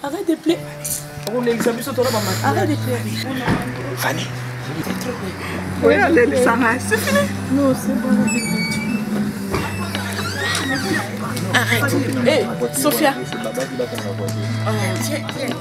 Arrête de pleurer. Arrête de pleurer. Fanny. Oui, allez, ça va. C'est fini. Non, c'est bon. Arrête. Hé, Sophia. Oh, tiens, tiens.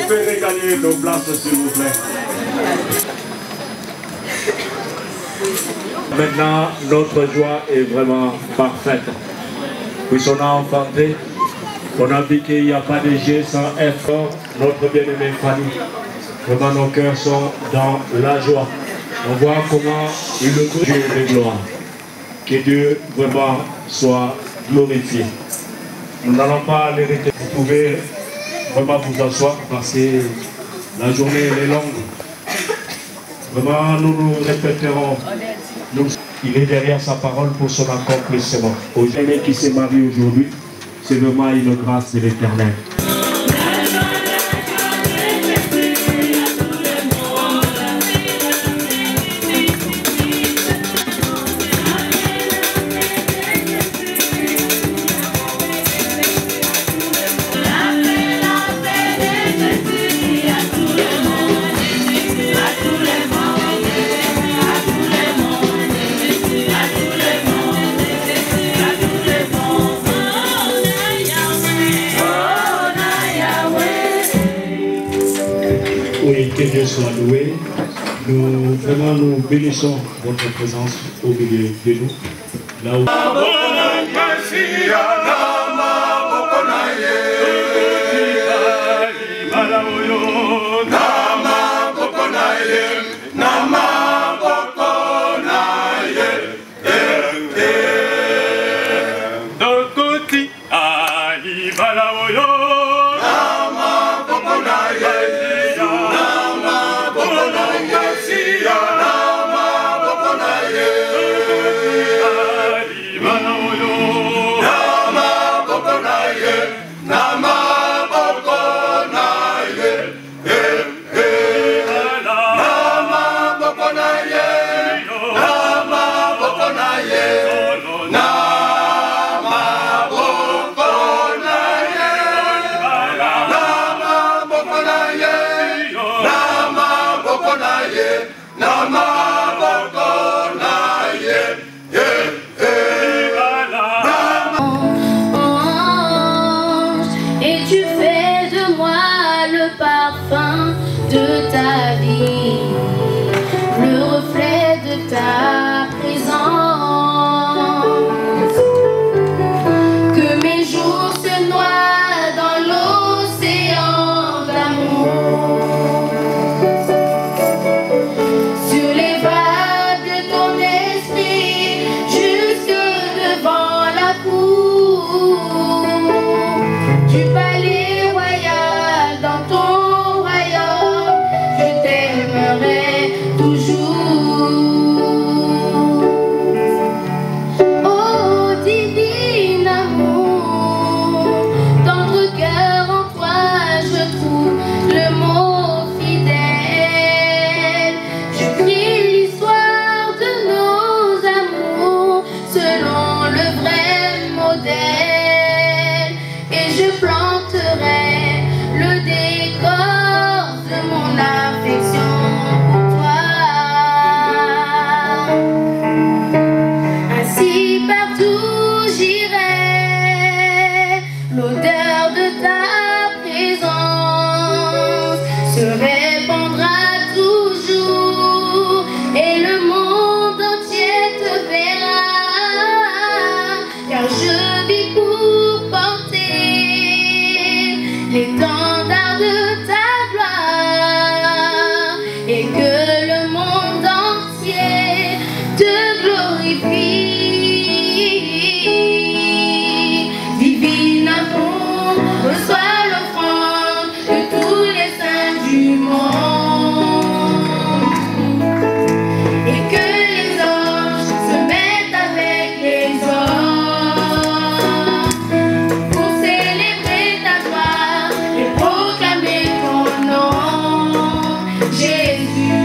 pouvez regagner nos places, s'il vous plaît. Maintenant, notre joie est vraiment parfaite. Puisqu'on a enfanté, on a vu qu'il n'y a pas de G sans effort, notre bien-aimée Fanny. Vraiment, nos cœurs sont dans la joie. On voit comment il le Dieu de gloire. Que Dieu vraiment soit glorifié. Nous n'allons pas l'hériter. Vous pouvez vraiment vous asseoir parce que la journée elle est longue. Vraiment, nous nous répéterons. Il est derrière sa parole pour son accomplissement. Aux jeunes qui se marient aujourd'hui, c'est vraiment une grâce de l'Éternel. Oui, que Dieu soit loué. Nous, vraiment, nous bénissons votre présence au milieu de nous. Là où... Et tu fais de moi le parfum de ta vie, le reflet de ta présence. Que mes jours se noient dans l'océan d'amour, sur les vagues de ton esprit, jusque devant la cour du palais royal. Dans ton royaume, je t'aimerai toujours. Oh divin amour, tendre cœur, en toi je trouve le mot fidèle. Je crie l'histoire de nos amours selon le vrai modèle, et je planterai le décor de mon affection pour toi. Ainsi partout j'irai, l'odeur de ta présence se répandra toujours, et le monde entier te verra, car je vis pour porter l'étendard de ta gloire, et que le monde entier te glorifie. Divin amour, reçois l'offrande de tous les saints du monde, et que les anges se mettent avec les hommes pour célébrer ta gloire et proclamer ton nom, Jésus.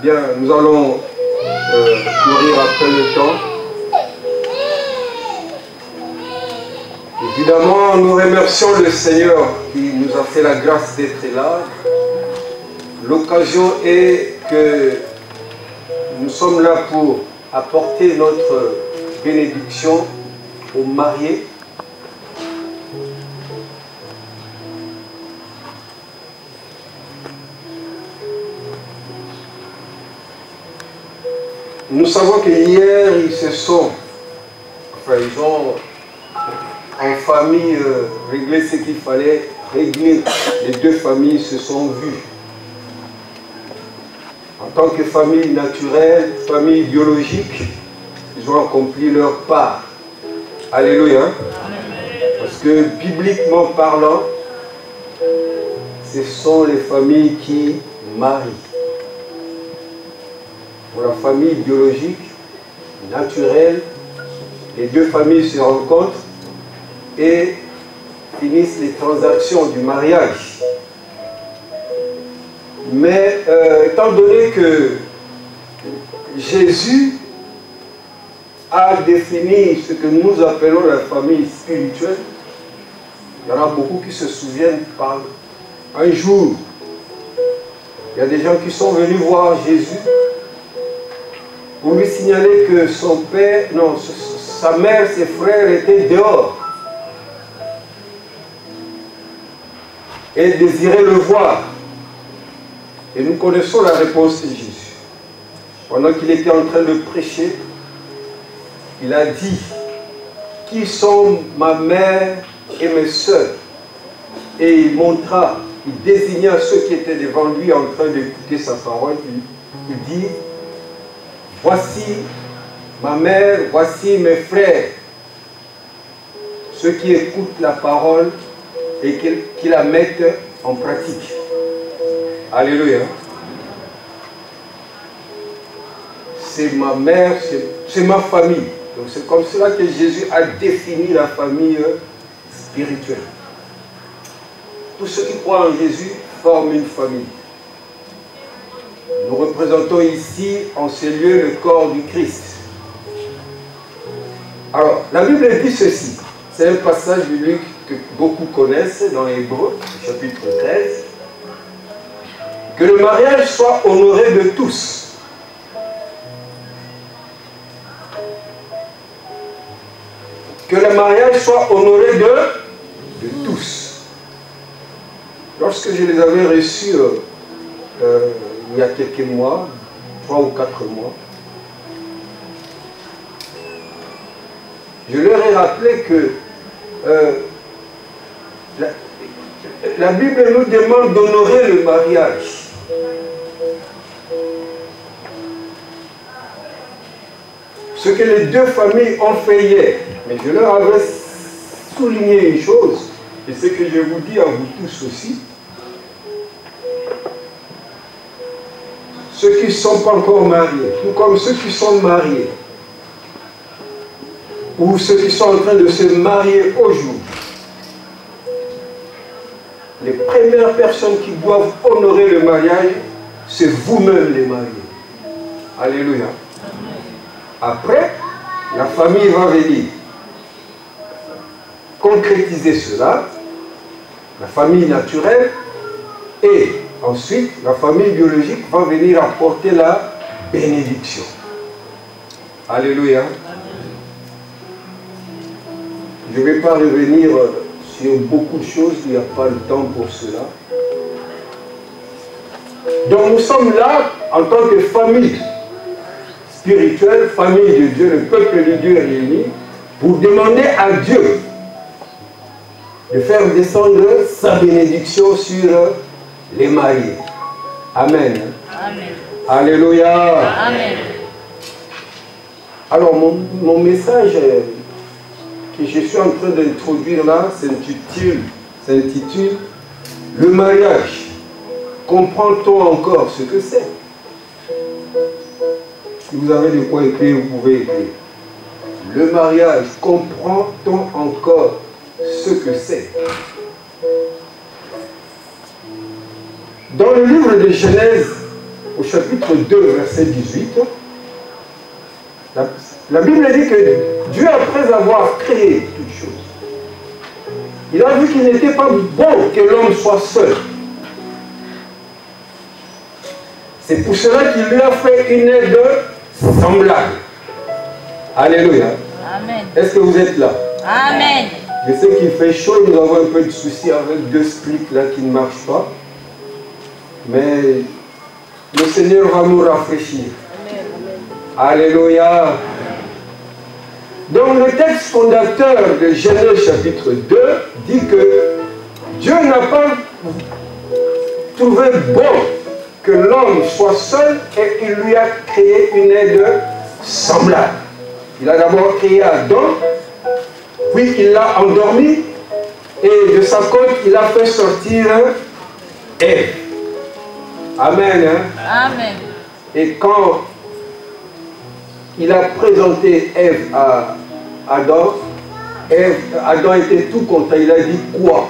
Bien, nous allons courir après le temps. Évidemment, nous remercions le Seigneur qui nous a fait la grâce d'être là. L'occasion est que nous sommes là pour apporter notre bénédiction aux mariés. Nous savons que hier, ils ont en famille réglé ce qu'il fallait régler. Les deux familles se sont vues. En tant que famille naturelle, famille biologique, ils ont accompli leur part. Alléluia. Parce que bibliquement parlant, ce sont les familles qui marient. Pour la famille biologique, naturelle, les deux familles se rencontrent et finissent les transactions du mariage. Mais étant donné que Jésus a défini ce que nous appelons la famille spirituelle, il y en a beaucoup qui se souviennent par un jour. Il y a des gens qui sont venus voir Jésus pour lui signaler que son père, non, sa mère, ses frères étaient dehors et désiraient le voir. Et nous connaissons la réponse de Jésus. Pendant qu'il était en train de prêcher, il a dit: qui sont ma mère et mes sœurs? Et il montra, il désigna ceux qui étaient devant lui en train d'écouter sa parole. Il dit: voici ma mère, voici mes frères, ceux qui écoutent la parole et qui la mettent en pratique. Alléluia. C'est ma mère, c'est ma famille. Donc c'est comme cela que Jésus a défini la famille spirituelle. Tous ceux qui croient en Jésus forment une famille. Nous représentons ici, en ces lieux, le corps du Christ. Alors, la Bible dit ceci. C'est un passage biblique que beaucoup connaissent dans Hébreux, chapitre 13. Que le mariage soit honoré de tous. Que le mariage soit honoré de tous. Lorsque je les avais reçus il y a quelques mois, 3 ou 4 mois, je leur ai rappelé que la Bible nous demande d'honorer le mariage. Ce que les deux familles ont fait hier. Mais je leur avais souligné une chose, et ce que je vous dis à vous tous aussi. Ceux qui ne sont pas encore mariés, tout comme ceux qui sont mariés, ou ceux qui sont en train de se marier aujourd'hui, les premières personnes qui doivent honorer le mariage, c'est vous-même les mariés. Alléluia. Après, la famille va venir concrétiser cela, la famille naturelle, et ensuite la famille biologique va venir apporter la bénédiction. Alléluia. Je ne vais pas revenir sur beaucoup de choses, il n'y a pas le temps pour cela. Donc nous sommes là en tant que famille spirituelle, famille de Dieu, le peuple de Dieu réuni, pour demander à Dieu de faire descendre sa bénédiction sur les mariés. Amen. Amen. Alléluia. Amen. Alors mon message que je suis en train d'introduire là s'intitule « Le mariage. Comprend-on encore ce que c'est ?» Si vous avez de quoi écrire, vous pouvez écrire. Le mariage, comprend-on encore ce que c'est? Dans le livre de Genèse, au chapitre 2, verset 18, la Bible dit que Dieu, après avoir créé toutes choses, il a vu qu'il n'était pas bon que l'homme soit seul. C'est pour cela qu'il lui a fait une aide semblable. Alléluia. Amen. Est-ce que vous êtes là? Amen. Je sais qu'il fait chaud, nous avons un peu de soucis avec deux splits là qui ne marchent pas. Mais le Seigneur va nous rafraîchir. Alléluia. Donc le texte fondateur de Genèse chapitre 2 dit que Dieu n'a pas trouvé bon que l'homme soit seul et il lui a créé une aide semblable. Il a d'abord créé Adam, puis il l'a endormi et de sa côte il a fait sortir Ève. Amen. Hein? Amen. Et quand il a présenté Ève à Adam, Adam était tout content. Il a dit quoi?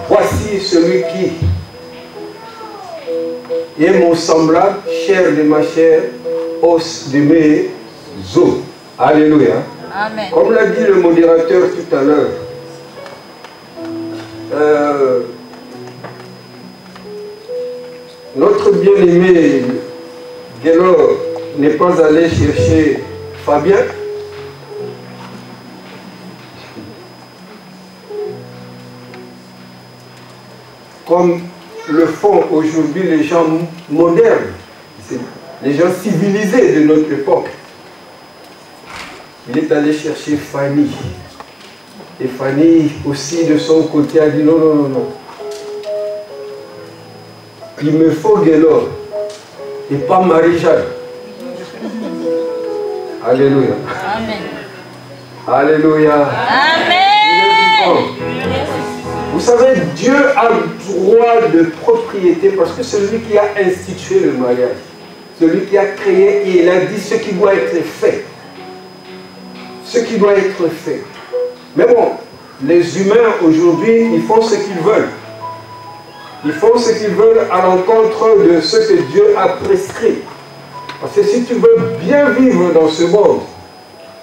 Voici celui qui est mon semblable, chair de ma chair, os de mes os. Alléluia. Amen. Comme l'a dit le modérateur tout à l'heure, notre bien-aimé Guélor n'est pas allé chercher Fabien. Comme le font aujourd'hui les gens modernes, les gens civilisés de notre époque. Il est allé chercher Fanny. Et Fanny aussi de son côté a dit non, non, non, non. Il me faut Guélor et pas Marie-Jeanne. Alléluia. Amen. Alléluia. Amen. Vous savez, Dieu a droit de propriété parce que c'est lui qui a institué le mariage. Celui qui a créé et il a dit ce qui doit être fait. Ce qui doit être fait. Mais bon, les humains aujourd'hui, ils font ce qu'ils veulent. Ils font ce qu'ils veulent à l'encontre de ce que Dieu a prescrit. Parce que si tu veux bien vivre dans ce monde,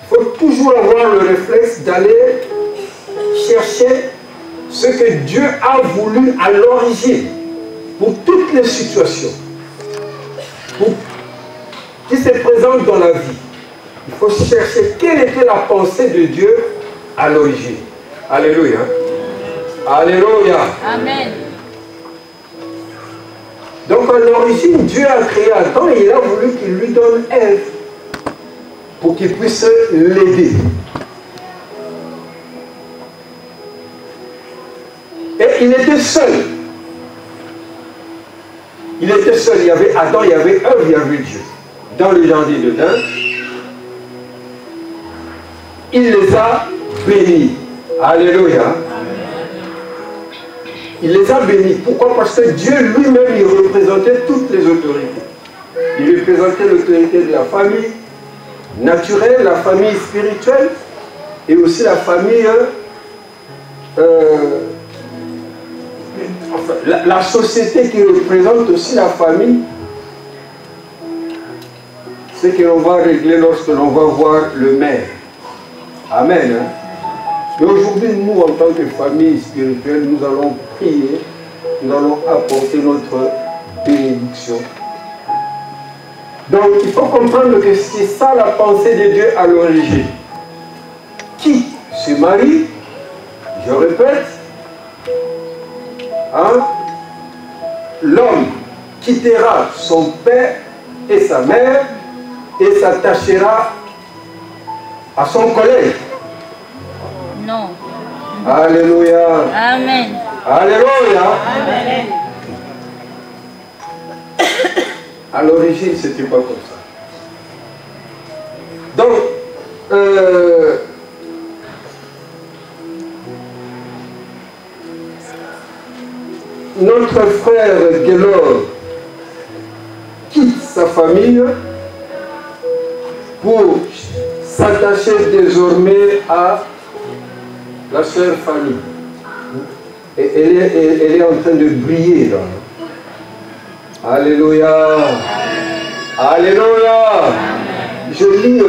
il faut toujours avoir le réflexe d'aller chercher ce que Dieu a voulu à l'origine pour toutes les situations qui se présentent dans la vie. Il faut chercher quelle était la pensée de Dieu à l'origine. Alléluia. Alléluia. Amen. Donc à l'origine, Dieu a créé Adam et il a voulu qu'il lui donne Ève pour qu'il puisse l'aider. Et il était seul. Il était seul. Il y avait Adam, il y avait Ève, il y avait Dieu. Dans le jardin d'Éden, il les a bénis. Alléluia. Il les a bénis. Pourquoi? Parce que Dieu lui-même, il représentait toutes les autorités. Il représentait l'autorité de la famille naturelle, la famille spirituelle et aussi la famille, enfin, la société qui représente aussi la famille. Ce que l'on va régler lorsque l'on va voir le maire. Amen. Hein? Et aujourd'hui, nous, en tant que famille spirituelle, nous allons prier, nous allons apporter notre bénédiction. Donc, il faut comprendre que c'est ça la pensée de Dieu à l'origine. Qui se marie, je répète, hein, l'homme quittera son père et sa mère et s'attachera à son collègue. Non. Alléluia. Amen. Alléluia. Amen. À l'origine, ce n'était pas comme ça. Donc, notre frère Guélor quitte sa famille pour s'attacher désormais à la sœur Fanny. Et elle est en train de briller là. Alléluia. Alléluia. Je lis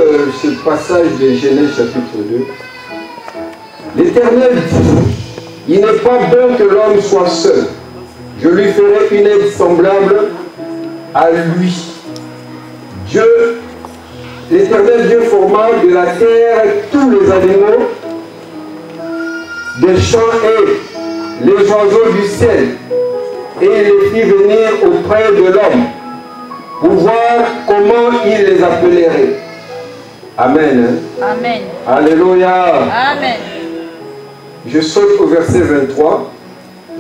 ce passage de Genèse chapitre 2. L'Éternel dit, il n'est pas bon que l'homme soit seul. Je lui ferai une aide semblable à lui. Dieu, l'Éternel Dieu forma de la terre tous les animaux des champs et les oiseaux du ciel, et il les fit venir auprès de l'homme pour voir comment il les appellerait. Amen. Amen. Alléluia. Amen. Je saute au verset 23.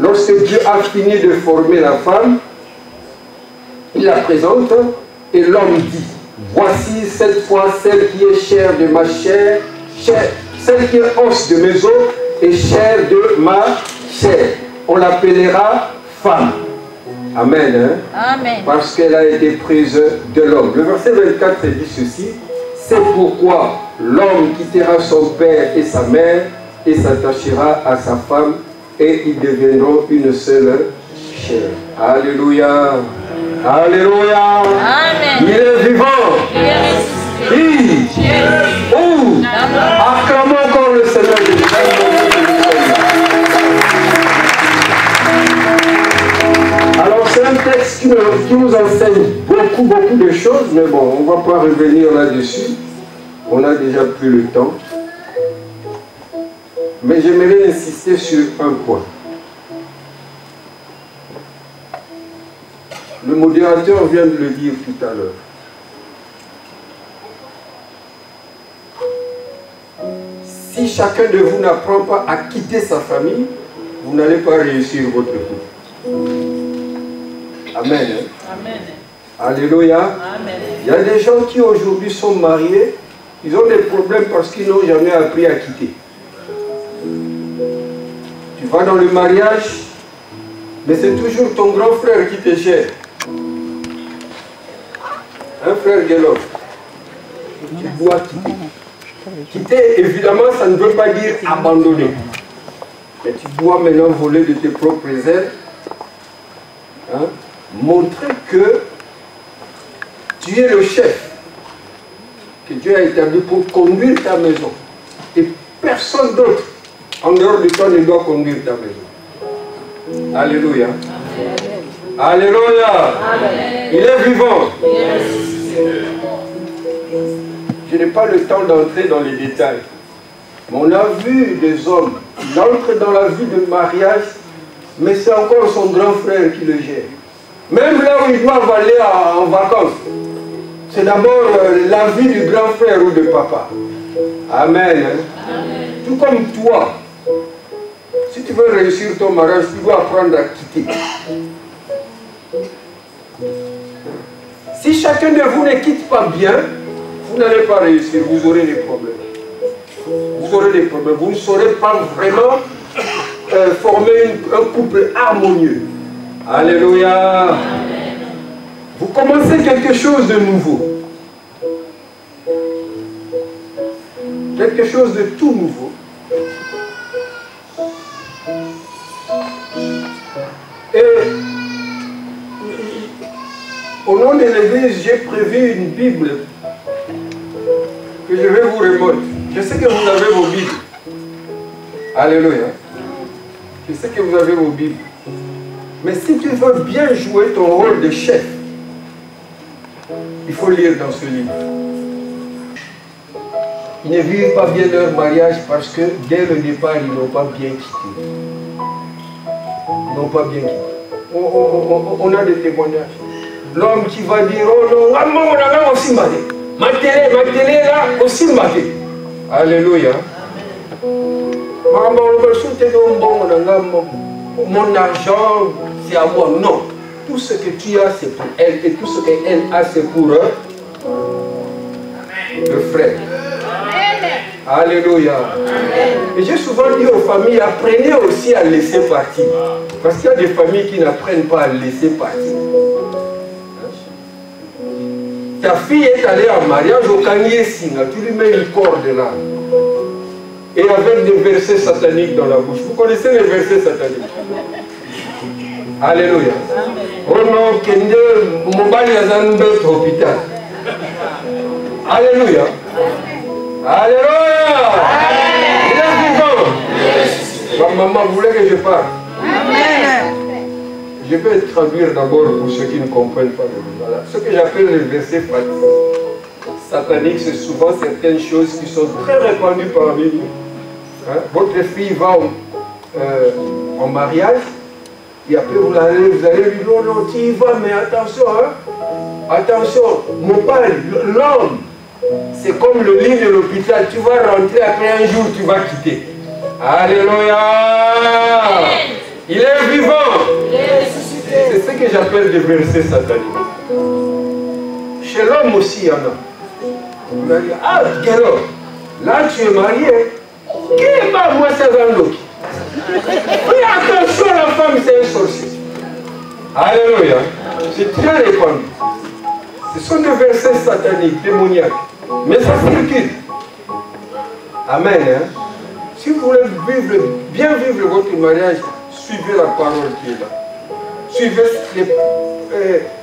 Lorsque Dieu a fini de former la femme, il la présente et l'homme dit, voici cette fois celle qui est chair de ma chair, celle qui est os de mes os et chair de ma chair. On l'appellera femme. Amen. Hein? Amen. Parce qu'elle a été prise de l'homme. Le verset 24 dit ceci, c'est pourquoi l'homme quittera son père et sa mère et s'attachera à sa femme et ils deviendront une seule chair. Alléluia. Alléluia. Amen. Il est vivant. Il est ressuscité. Où? Acclamons encore le Seigneur. Alors c'est un texte qui nous enseigne beaucoup de choses, mais bon, on ne va pas revenir là-dessus. On a déjà plus le temps. Mais j'aimerais insister sur un point. Le modérateur vient de le dire tout à l'heure. Si chacun de vous n'apprend pas à quitter sa famille, vous n'allez pas réussir votre couple. Amen. Amen. Alléluia. Amen. Il y a des gens qui aujourd'hui sont mariés, ils ont des problèmes parce qu'ils n'ont jamais appris à quitter. Tu vas dans le mariage, mais c'est toujours ton grand frère qui te gère. Un frère de l'autre. Tu dois quitter. Quitter, évidemment, ça ne veut pas dire abandonner. Mais tu dois maintenant voler de tes propres ailes. Hein, montrer que tu es le chef que Dieu a établi pour conduire ta maison. Et personne d'autre en dehors de toi ne doit conduire ta maison. Alléluia. Alléluia. Amen. Il est vivant. Je n'ai pas le temps d'entrer dans les détails. Mais on a vu des hommes qui entrent dans la vie de mariage, mais c'est encore son grand frère qui le gère. Même là où ils doivent aller en vacances, c'est d'abord la vie du grand frère ou de papa. Amen. Amen. Tout comme toi, si tu veux réussir ton mariage, tu dois apprendre à quitter. Si chacun de vous ne quitte pas bien, vous n'allez pas réussir, vous aurez des problèmes. Vous aurez des problèmes, vous ne saurez pas vraiment former un couple harmonieux. Alléluia. Vous commencez quelque chose de nouveau. Quelque chose de tout nouveau. Et au nom de l'Église, j'ai prévu une Bible que je vais vous remettre. Je sais que vous avez vos Bibles. Alléluia. Je sais que vous avez vos Bibles. Mais si tu veux bien jouer ton rôle de chef, il faut lire dans ce livre. Ils ne vivent pas bien leur mariage parce que dès le départ, ils n'ont pas bien quitté. Ils n'ont pas bien quitté. On a des témoignages. L'homme qui va dire, oh non, maman, on a aussi marié. Ma télé là, aussi marié. Alléluia. Maman, on va soutenir mon argent, c'est à moi. Non. Tout ce que tu as, c'est pour elle. Et tout ce qu'elle a, c'est pour eux. Le frère. Alléluia. Et j'ai souvent dit aux familles, apprenez aussi à laisser partir. Parce qu'il y a des familles qui n'apprennent pas à laisser partir. Ta fille est allée en mariage au Kanye Singa, tu lui mets une corde là. Et avec des versets sataniques dans la bouche. Vous connaissez les versets sataniques? Alléluia. Oh non, Kende, Mobali Azanbe hôpital. Alléluia. Alléluia. Il est vivant. Ma maman voulait que je parle. Amen. Je vais traduire d'abord pour ceux qui ne comprennent pas. Voilà. Ce que j'appelle les versets sataniques, c'est souvent certaines choses qui sont très répandues parmi nous. Hein? Votre fille va en mariage, et après vous allez lui dire non, non, tu y vas, mais attention, hein? Attention, mon père, l'homme, c'est comme le lit de l'hôpital, tu vas rentrer après un jour, tu vas quitter. Alléluia! Il est vivant! C'est ce que j'appelle des versets sataniques. Chez l'homme aussi, il y en a. On va dire, ah, Guélo, là tu es marié. Qui est pas moi, c'est un autre? Oui, attention, la femme, c'est un sorcier. Alléluia. C'est très répandu. Ce sont des versets sataniques, démoniaques. Mais ça circule. Amen. Hein? Si vous voulez bien vivre votre mariage, suivez la parole qui est là. Suivez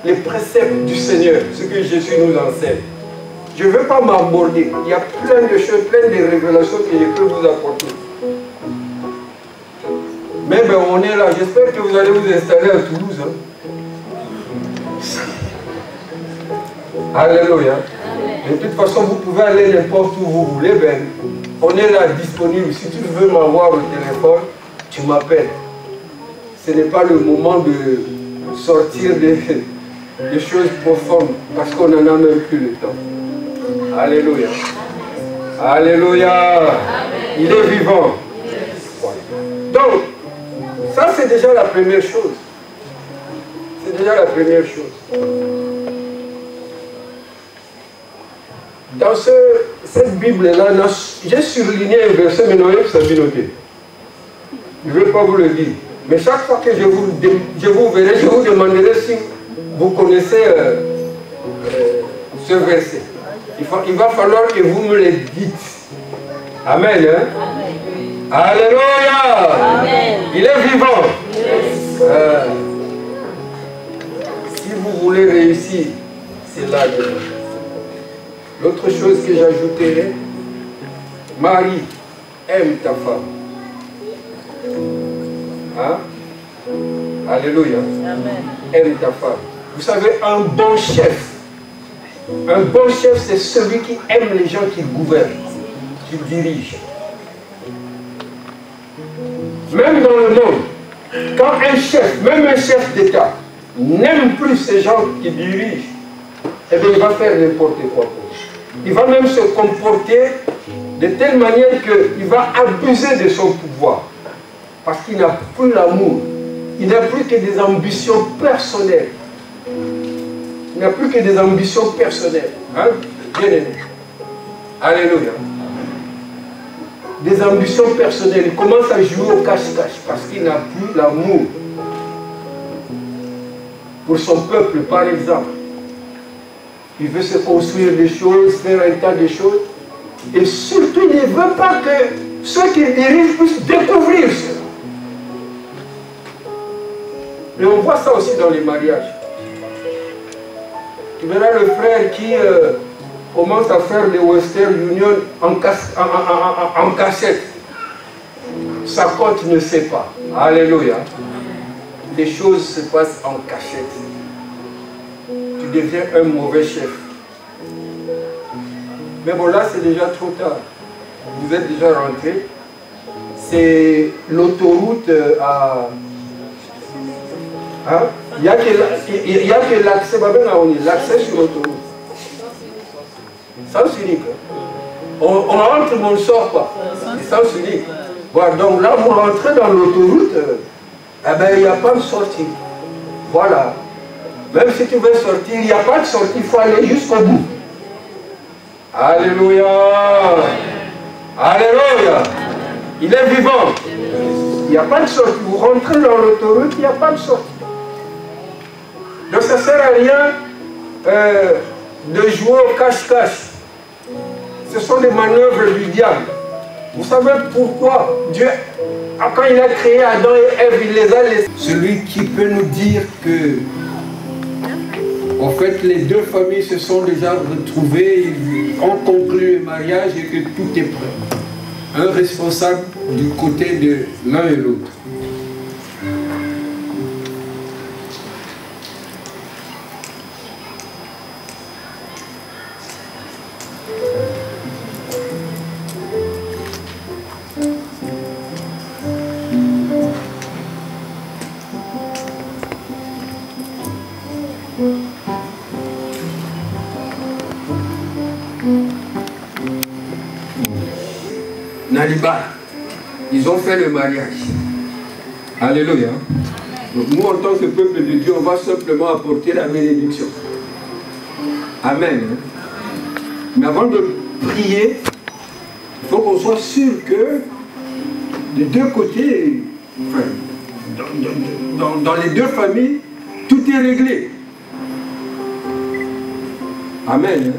les préceptes du Seigneur, ce que Jésus nous enseigne. Je ne veux pas m'aborder. Il y a plein de choses, plein de révélations que je peux vous apporter. Mais ben, on est là. J'espère que vous allez vous installer à Toulouse. Hein. Alléluia. De toute façon, vous pouvez aller n'importe où vous voulez. Ben, on est là disponible. Si tu veux m'avoir au téléphone, tu m'appelles. Ce n'est pas le moment de sortir des choses profondes parce qu'on n'en a même plus le temps. Alléluia. Alléluia. Il est vivant. Donc, ça c'est déjà la première chose. C'est déjà la première chose. Dans cette Bible-là, j'ai surligné un verset, mais non, ça s'est noté. Je ne vais pas vous le dire. Mais chaque fois que je vous verrai, je vous demanderai si vous connaissez ce verset. Il va falloir que vous me le dites. Amen. Hein? Alléluia. Amen. Il est vivant. Si vous voulez réussir, c'est là que... L'autre chose que j'ajouterai, Marie, aime ta femme. Hein? Alléluia. Amen. Aime ta femme. Vous savez, un bon chef, c'est celui qui aime les gens qu'il gouverne, qu'il dirige. Même dans le monde, quand un chef, même un chef d'État, n'aime plus ces gens qu'il dirige, eh bien il va faire n'importe quoi. Il va même se comporter de telle manière qu'il va abuser de son pouvoir. Parce qu'il n'a plus l'amour. Il n'a plus que des ambitions personnelles. Il n'a plus que des ambitions personnelles. Hein? Bien aimé. Alléluia. Des ambitions personnelles. Il commence à jouer au cache-cache parce qu'il n'a plus l'amour pour son peuple, par exemple. Il veut se construire des choses, faire un tas de choses. Et surtout, il ne veut pas que ceux qui dirigent puissent découvrir cela. Et on voit ça aussi dans les mariages. Tu verras le frère qui commence à faire les Western Union en cachette. Sa cote ne sait pas. Alléluia. Les choses se passent en cachette. Tu deviens un mauvais chef. Mais bon, là, c'est déjà trop tard. Vous êtes déjà rentré. C'est l'autoroute à... Hein? Il n'y a que l'accès, l'accès sur l'autoroute. Sens unique. On rentre, mais on ne sort pas. C'est sens unique. Voilà, donc là, vous rentrez dans l'autoroute, eh ben, il n'y a pas de sortie. Voilà. Même si tu veux sortir, il n'y a pas de sortie, il faut aller jusqu'au bout. Alléluia. Alléluia. Il est vivant. Il n'y a pas de sortie. Vous rentrez dans l'autoroute, il n'y a pas de sortie. Donc ça ne sert à rien de jouer au cache-cache. Ce sont des manœuvres du diable. Vous savez pourquoi Dieu quand il a créé Adam et Ève, il les a laissés. Celui qui peut nous dire que, en fait, les deux familles se sont déjà retrouvées, ils ont conclu le mariage et que tout est prêt. Un responsable du côté de l'un et l'autre. Nalibar, ils ont fait le mariage. Alléluia. Donc nous, en tant que peuple de Dieu, on va simplement apporter la bénédiction. Amen. Mais avant de prier, il faut qu'on soit sûr que des deux côtés, enfin, dans les deux familles, tout est réglé. Amen.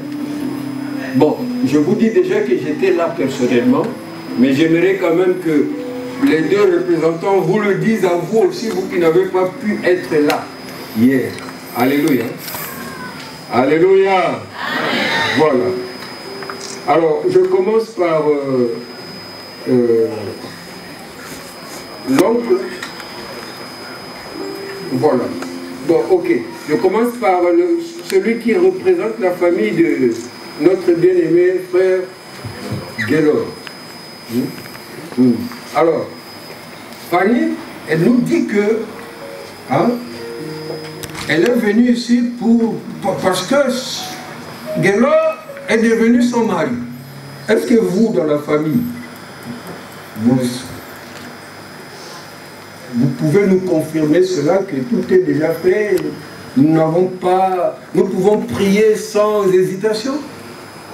Bon, je vous dis déjà que j'étais là personnellement, mais j'aimerais quand même que les deux représentants vous le disent à vous aussi, vous qui n'avez pas pu être là hier. Alléluia. Alléluia. Amen. Voilà. Alors, je commence par l'oncle. Voilà. Bon, ok. Je commence par celui qui représente la famille de notre bien-aimé frère Guélor. Alors, Fanny, elle nous dit que elle est venue ici parce que Guélor est devenu son mari. Est-ce que vous, dans la famille, vous pouvez nous confirmer cela, que tout est déjà fait? Nous pouvons prier sans hésitation?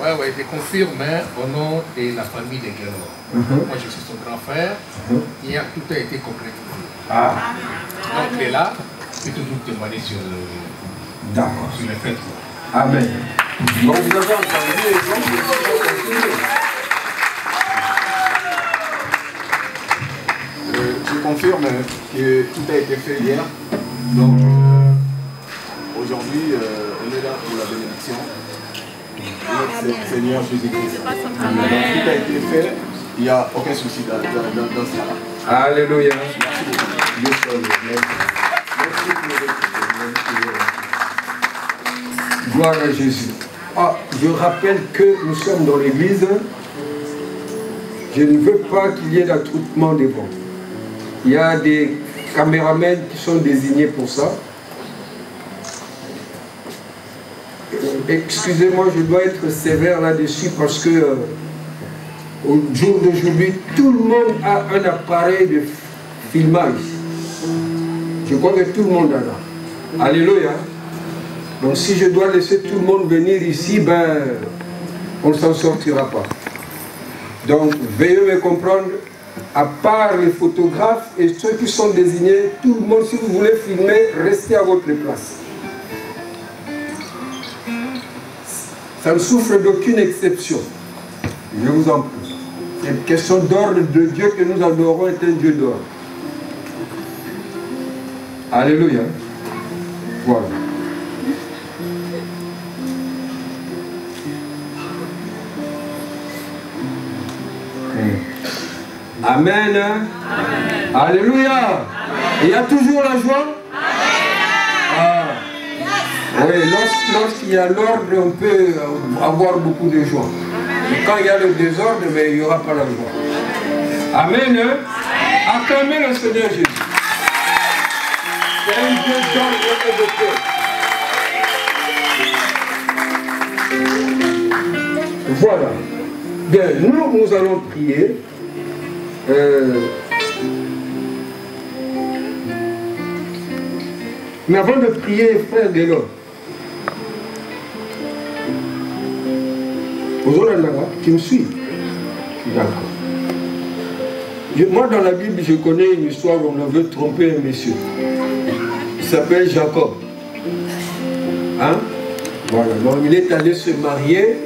Oui, je confirme au nom de la famille de Guélor. Moi, je suis son grand frère. Hier, tout a été concrétisé. Donc, il est là, je peux toujours témoigner sur le fait. Amen. Donc, vous avez entendu les gens qui sont confirmés. Je confirme que tout a été fait hier. Donc, aujourd'hui, on est là pour la bénédiction. Notre Seigneur Jésus-Christ. Donc, tout a été fait, il n'y a aucun souci dans cela. Alléluia. Merci beaucoup. Gloire à Jésus. Je rappelle que nous sommes dans l'église. Je ne veux pas qu'il y ait d'attroupement devant. Il y a des caméramens qui sont désignés pour ça. Excusez-moi, je dois être sévère là-dessus parce que au jour d'aujourd'hui, tout le monde a un appareil de filmage. Je crois que tout le monde en a. Alléluia. Donc si je dois laisser tout le monde venir ici, on ne s'en sortira pas. Donc veuillez me comprendre, à part les photographes et ceux qui sont désignés, tout le monde, si vous voulez filmer, restez à votre place. Ça ne souffre d'aucune exception. Je vous en prie. C'est une question d'ordre de Dieu que nous adorons, est un Dieu d'ordre. Alléluia. Voilà. Amen. Amen. Alléluia. Amen. Il y a toujours la joie. Oui, lorsqu'il y a l'ordre, on peut avoir beaucoup de joie. Mais quand il y a le désordre, mais il n'y aura pas la joie. Amen. Acclamez le Seigneur Jésus. C'est un Dieu d'ordre et de paix. Voilà. Bien, nous allons prier. Mais avant de prier, frère Guélor, tu me suis? D'accord. Moi, dans la Bible, je connais une histoire où on avait trompé un monsieur. Il s'appelle Jacob. Hein? Voilà. Donc, il est allé se marier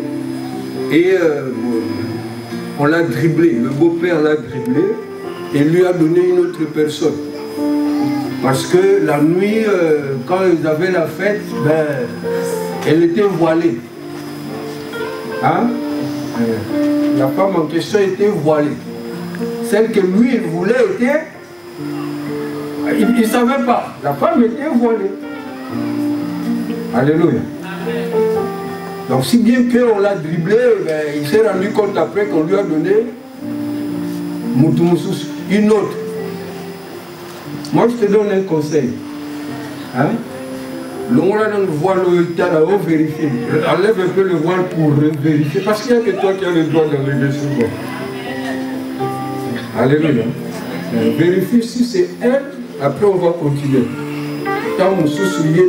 et on l'a dribblé. Le beau-père l'a dribblé. et lui a donné une autre personne. Parce que la nuit, quand ils avaient la fête, ben, elle était voilée. Hein? La femme en question était voilée. Celle que lui, il voulait était... Il ne savait pas. La femme était voilée. Alléluia. Donc si bien qu'on l'a dribblé, ben, il s'est rendu compte après qu'on lui a donné une autre. Moi je te donne un conseil. Hein? L'on voile vérifier. Enlève un peu le voile pour vérifier. Parce qu'il n'y a que toi qui as le droit d'enlever ce voile. Alléluia. Vérifie si c'est elle. Après on va continuer. Quand on se souvient,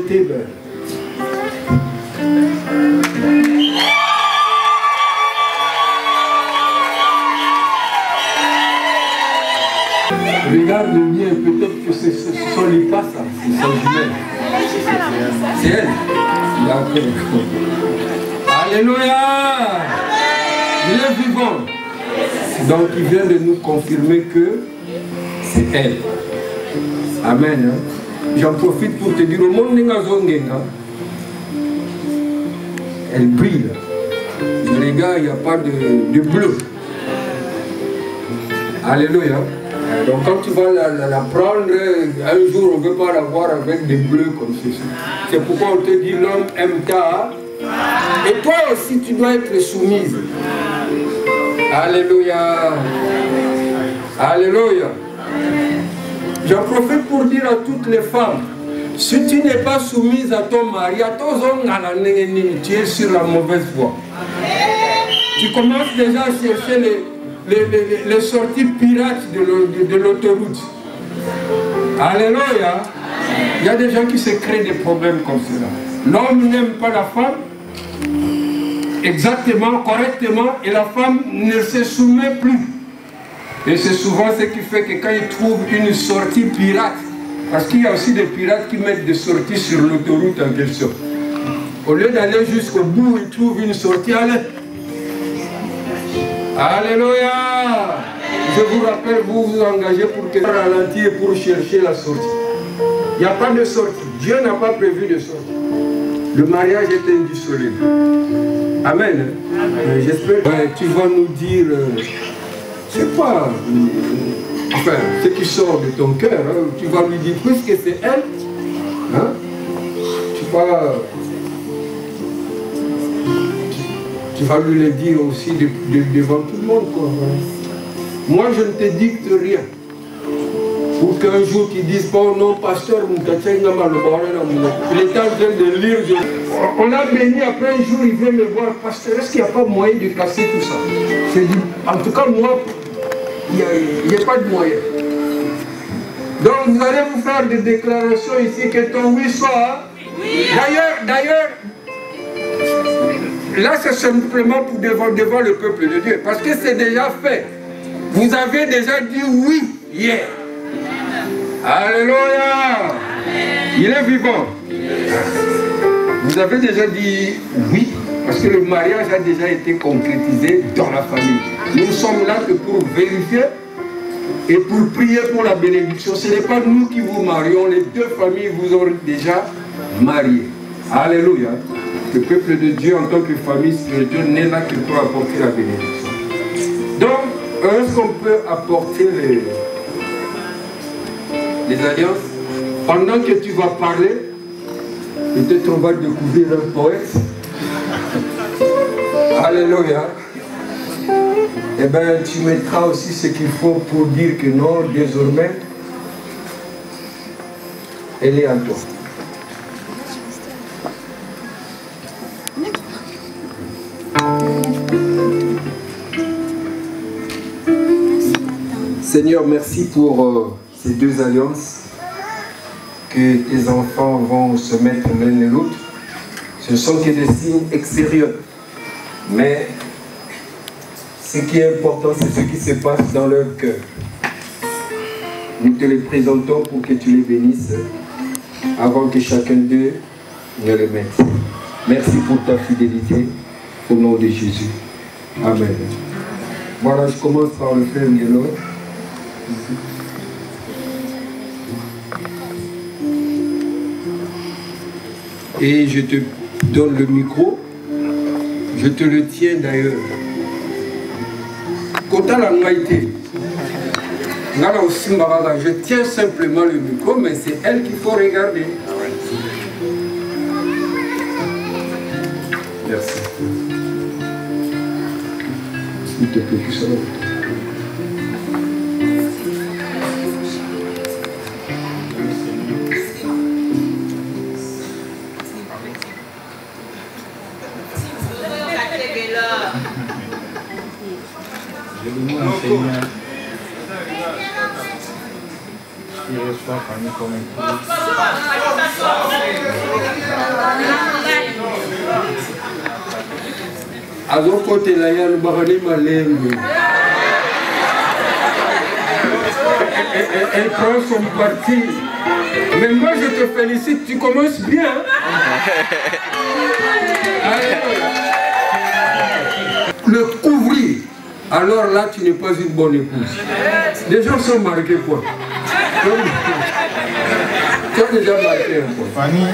regarde bien, peut-être que ce sont les pas, ça. C'est son jumelle. C'est elle. D'accord. Alléluia. Il est vivant. Donc il vient de nous confirmer que c'est elle. Amen. J'en profite pour te dire au monde elle brille. Mais les gars, il n'y a pas de bleu. Alléluia. Donc quand tu vas la prendre, un jour on ne veut pas la voir avec des bleus comme ceci. C'est pourquoi on te dit l'homme aime ta. Et toi aussi tu dois être soumise. Alléluia. Alléluia. J'en profite pour dire à toutes les femmes, si tu n'es pas soumise à ton mari, à ton homme, tu es sur la mauvaise voie. Tu commences déjà à chercher les sorties pirates de l'autoroute. Alléluia. Il y a des gens qui se créent des problèmes comme cela. L'homme n'aime pas la femme exactement, correctement, et la femme ne se soumet plus. Et c'est souvent ce qui fait que quand ils trouvent une sortie pirate, parce qu'il y a aussi des pirates qui mettent des sorties sur l'autoroute en question. Au lieu d'aller jusqu'au bout, ils trouvent une sortie. Allez. Alléluia. Je vous rappelle, vous vous engagez pour que ralentir et pour chercher la sortie. Il n'y a pas de sortie. Dieu n'a pas prévu de sortie. Le mariage est indissoluble. Amen. J'espère que tu vas nous dire... c'est pas enfin, ce qui sort de ton cœur, hein. Tu vas lui dire, puisque c'est elle, hein, tu vas lui le dire aussi devant tout le monde, quoi. Moi je ne te dicte rien pour qu'un jour qu'ils disent pas, oh non, pasteur, il est en train de lire, on l'a béni, après un jour il vient me voir, pasteur, est-ce qu'il n'y a pas moyen de casser tout ça? Je dis, en tout cas moi, il n'y a pas de moyen. Donc vous allez vous faire des déclarations ici que ton oui soit. Oui. D'ailleurs, là c'est simplement pour devant le peuple de Dieu, parce que c'est déjà fait. Vous avez déjà dit oui hier. Alléluia. Il est vivant. Vous avez déjà dit oui, parce que le mariage a déjà été concrétisé dans la famille. Nous sommes là que pour vérifier et pour prier pour la bénédiction. Ce n'est pas nous qui vous marions, les deux familles vous ont déjà mariés. Alléluia. Le peuple de Dieu en tant que famille spirituelle n'est là que pour apporter la bénédiction. Donc, est-ce qu'on peut apporter les alliances? Pendant que tu vas parler, peut-être on va découvrir un poète. Alléluia. Eh bien, tu mettras aussi ce qu'il faut pour dire que non, désormais, elle est à toi. Seigneur, merci pour ces deux alliances que tes enfants vont se mettre l'un et l'autre. Ce sont que des signes extérieurs. Mais ce qui est important, c'est ce qui se passe dans leur cœur. Nous te les présentons pour que tu les bénisses avant que chacun d'eux ne le mette. Merci pour ta fidélité au nom de Jésus. Amen. Voilà, je commence par le frère Nielo. Et je te donne le micro. Je te le tiens d'ailleurs. Je tiens simplement le micro, mais c'est elle qu'il faut regarder. Merci. S'il te plaît, ça va. Je demande au Seigneur qui reçoit Fanny comme épouse. À l'autre côté, là, il y a le barani malem. Elle prend son parti. Mais moi, je te félicite, tu commences bien. Le couvrir, alors là, tu n'es pas une bonne épouse. Les gens sont marqués, quoi. Tu as déjà marqué un peu. Fanny,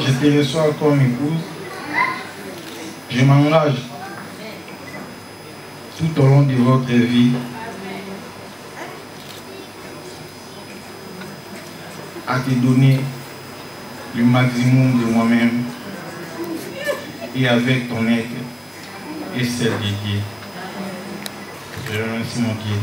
je te reçois comme épouse. Je m'engage tout au long de votre vie à te donner le maximum de moi-même et avec ton aide et celle de Dieu. Je remercie mon Dieu.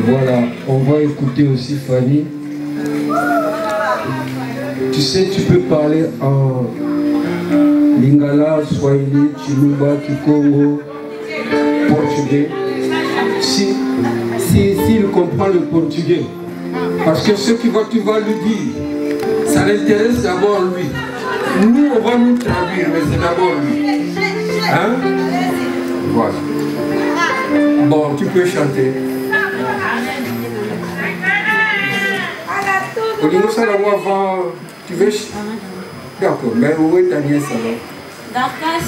Voilà, on va écouter aussi Fanny. Tu sais, tu peux parler en Lingala, Swahili, Chiluba, Kikongo, portugais. S'il comprend le portugais. Parce que ce que tu vas lui dire, ça l'intéresse d'abord lui. Nous, on va nous traduire, mais c'est d'abord lui. Hein? Voilà. Bon, tu peux chanter. Tu veux... D'accord, mais où est ta nièce alors? Darkas.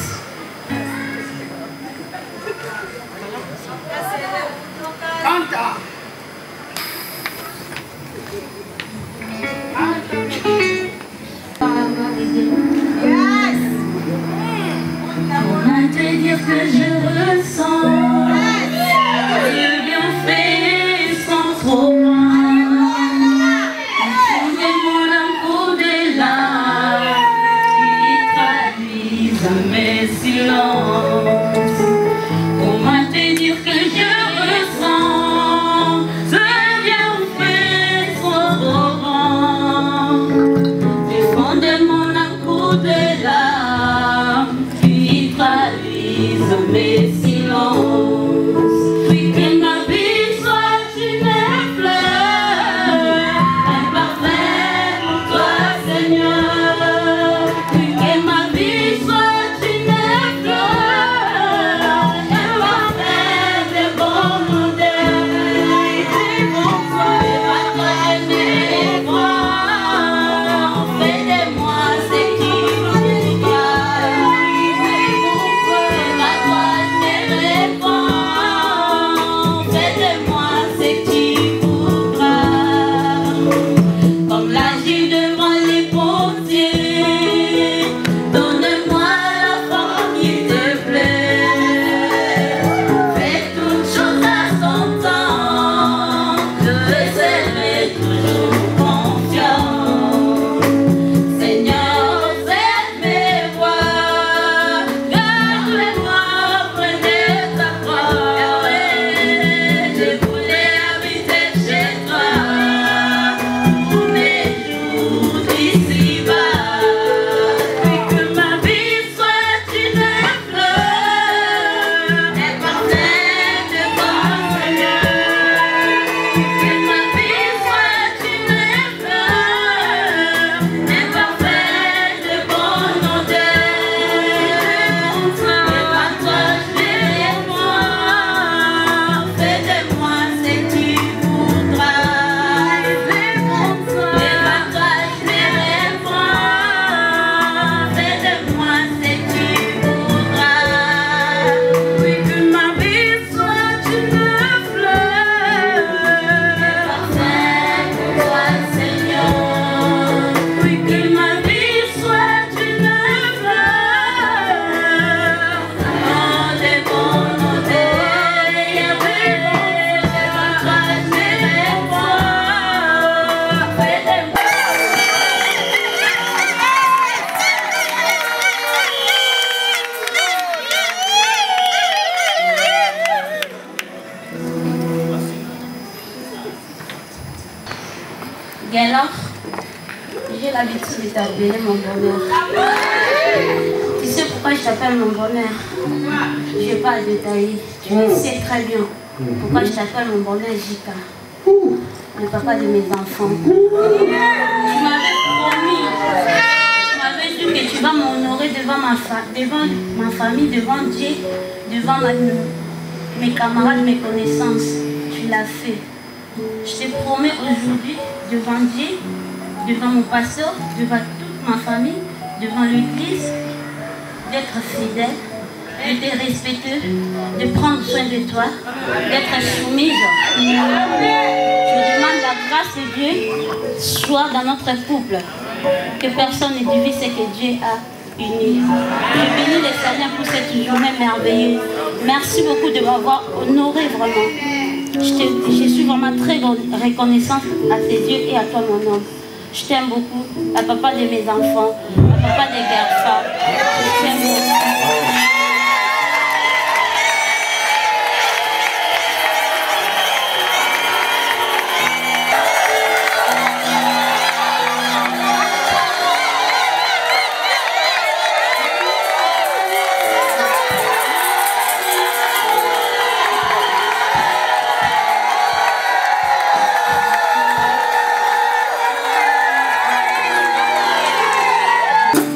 Comment te dire que je ressens le bienfait sans trop loin. Changer mon amour de là qui traduisent mes silences. Comment te dire que je ressens ce bienfait trop grand. Du fond de mon amour de là qui traduisent mes silences. Oui, que ma vie soit une fleur, imparfait pour toi, Seigneur. Oui, que ma vie soit une fleur, imparfait de bon modèle. Pour toi, et toi, aimé, toi, fais de moi ce qui nous gagne. Pour toi, et toi, aimé, t'appeler mon bonheur. Tu sais pourquoi je t'appelle mon bonheur? Je ne vais pas détailler. Tu le sais très bien. Pourquoi je t'appelle mon bonheur, Jika? Le papa de mes enfants. Tu m'avais promis. Tu m'avais dit que tu vas m'honorer devant ma famille, devant Dieu, devant mes camarades, mes connaissances. Tu l'as fait. Je te promets aujourd'hui, devant Dieu, devant mon pasteur, devant toute ma famille, devant l'église, d'être fidèle, d'être respectueux, de prendre soin de toi, d'être soumise. Je demande la grâce de Dieu soit dans notre couple, que personne ne divise ce que Dieu a uni. Je bénis le Seigneur pour cette journée merveilleuse. Merci beaucoup de m'avoir honoré vraiment. Je suis vraiment très reconnaissante à tes yeux et à toi mon homme. Je t'aime beaucoup, à papa de mes enfants, à papa des garçons. Je t'aime beaucoup.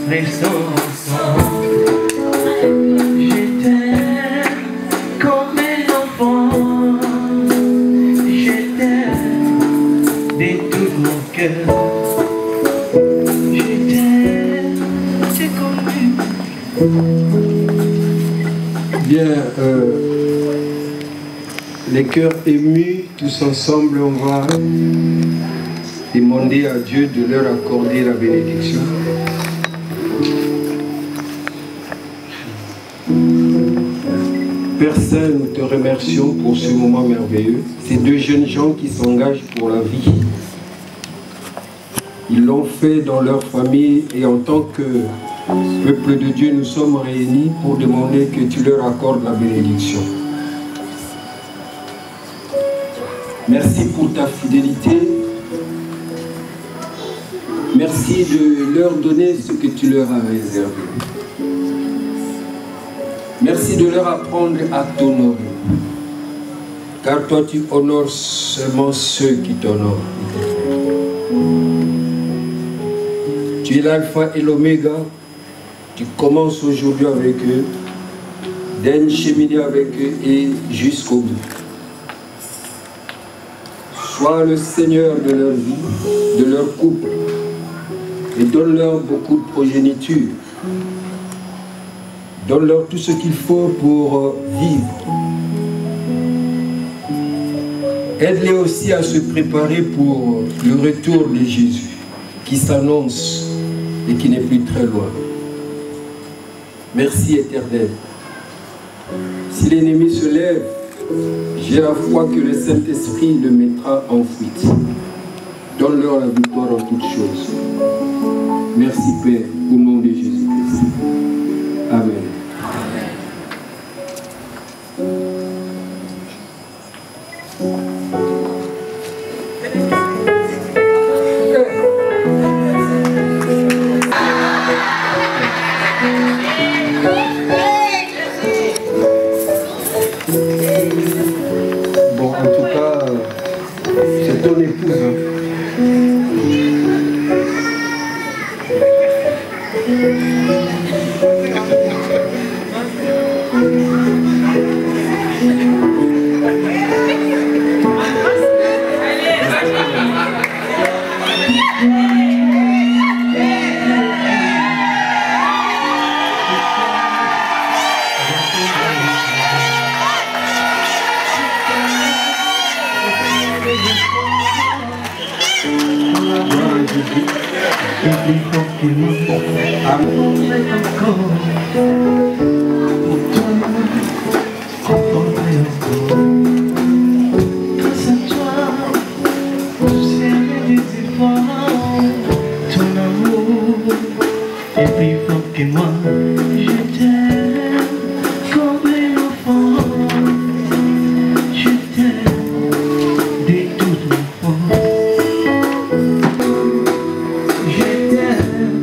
Restons ensemble. Je t'aime comme un enfant. Je t'aime de tout mon cœur. Je t'aime, c'est connu. Bien, les cœurs émus, tous ensemble, on va demander à Dieu de leur accorder la bénédiction. Père Saint, nous te remercions pour ce moment merveilleux. Ces deux jeunes gens qui s'engagent pour la vie. Ils l'ont fait dans leur famille et en tant que peuple de Dieu, nous sommes réunis pour demander que tu leur accordes la bénédiction. Merci pour ta fidélité. Merci de leur donner ce que tu leur as réservé. Merci de leur apprendre à t'honorer. Car toi, tu honores seulement ceux qui t'honorent. Tu es l'alpha et l'oméga. Tu commences aujourd'hui avec eux, d'un cheminer avec eux et jusqu'au bout. Sois le Seigneur de leur vie, de leur couple, et donne-leur beaucoup de progéniture. Donne-leur tout ce qu'il faut pour vivre. Aide-les aussi à se préparer pour le retour de Jésus, qui s'annonce et qui n'est plus très loin. Merci Éternel. Si l'ennemi se lève, j'ai la foi que le Saint-Esprit le mettra en fuite. Donne-leur la victoire en toutes choses. Merci Père, au nom de Jésus-Christ. Amen. Bon, en tout cas, c'est ton épouse. Je t'aime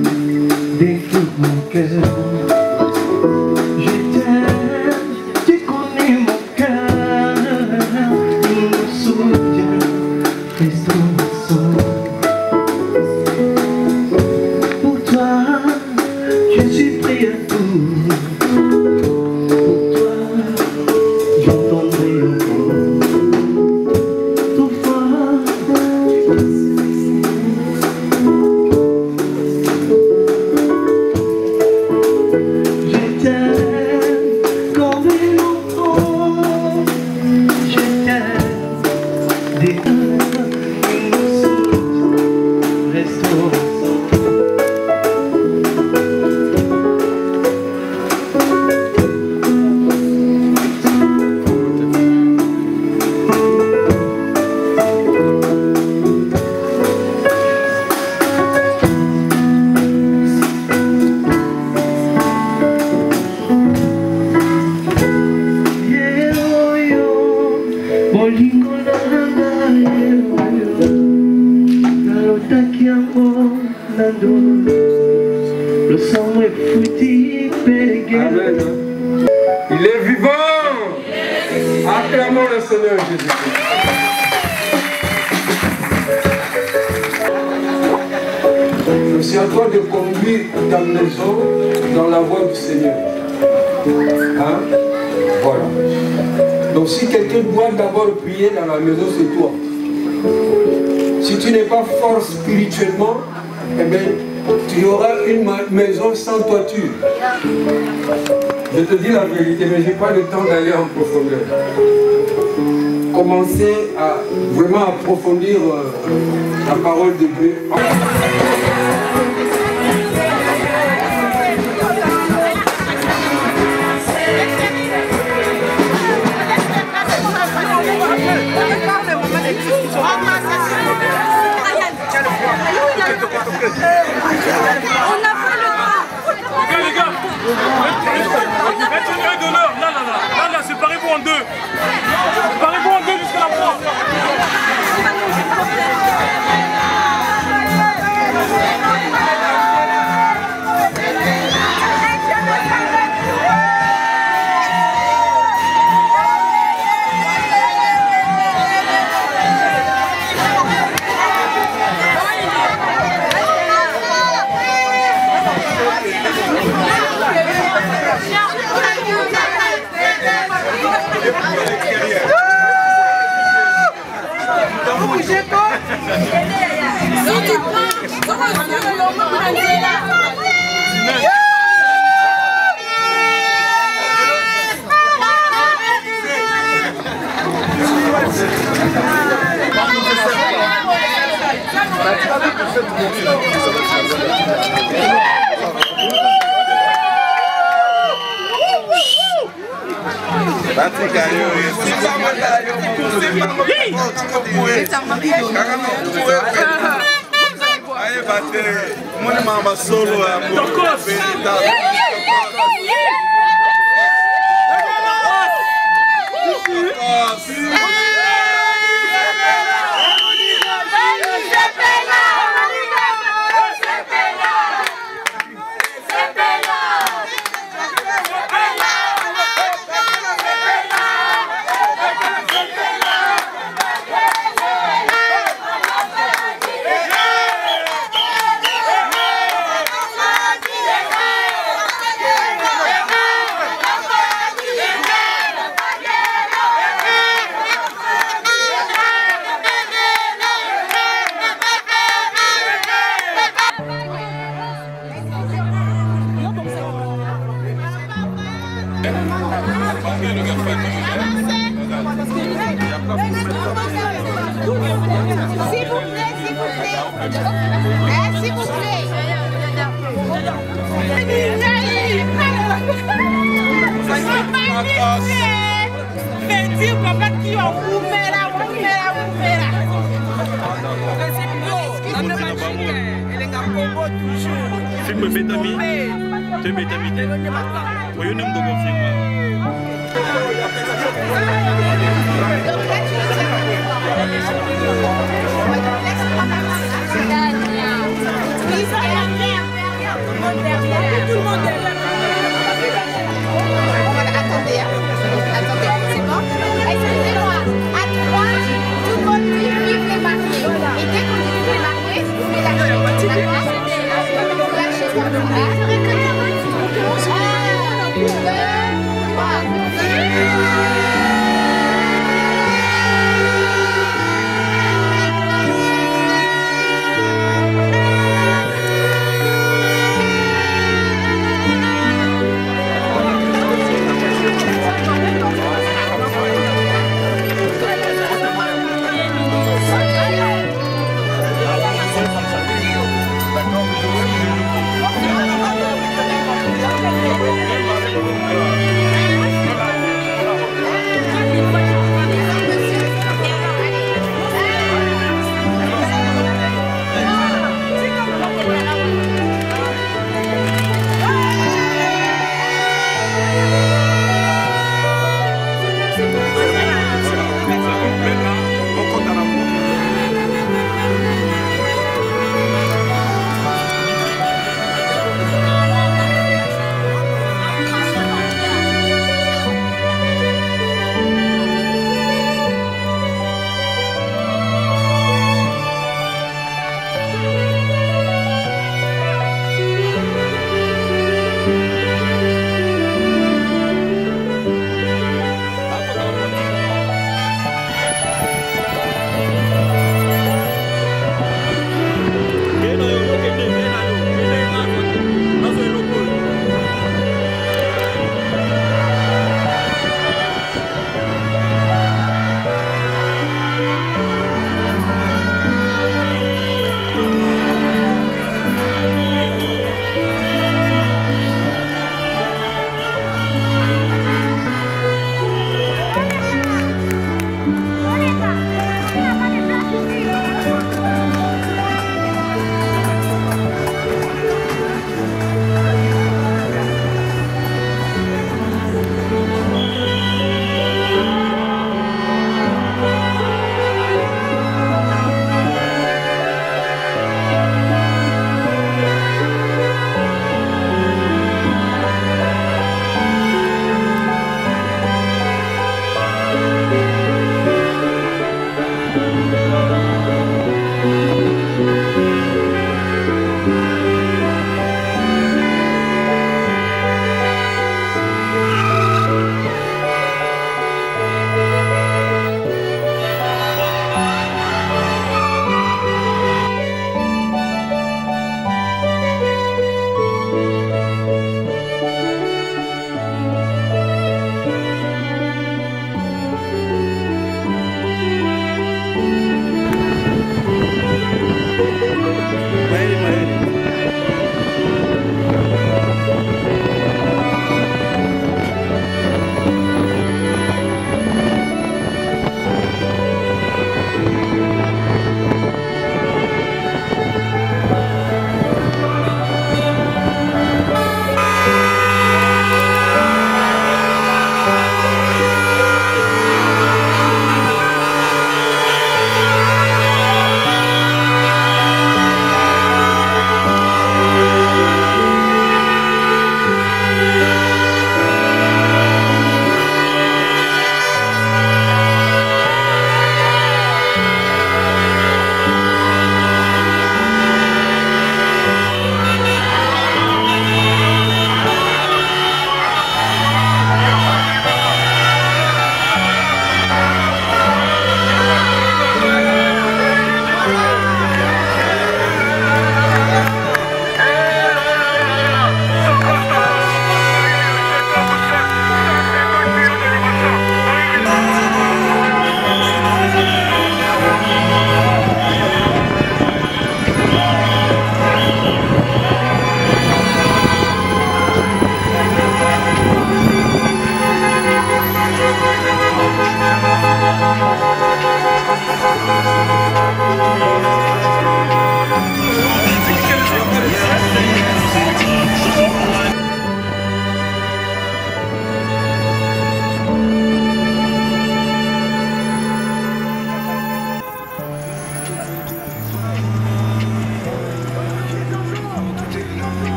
Amen. Il est vivant. Acclamons le Seigneur Jésus-Christ. C'est à toi de conduire ta maison dans la voie du Seigneur. Hein? Voilà. Donc si quelqu'un doit d'abord prier dans la maison, c'est toi. Si tu n'es pas fort spirituellement, eh bien, tu auras une maison sans toiture. Je te dis la vérité, mais je n'ai pas le temps d'aller en profondeur. Commencez à vraiment approfondir la parole de Dieu. Les gars, mettez-le d'honneur. Là, séparez-vous en deux. Séparez-vous en deux jusqu'à la fin. Tout le monde derrière.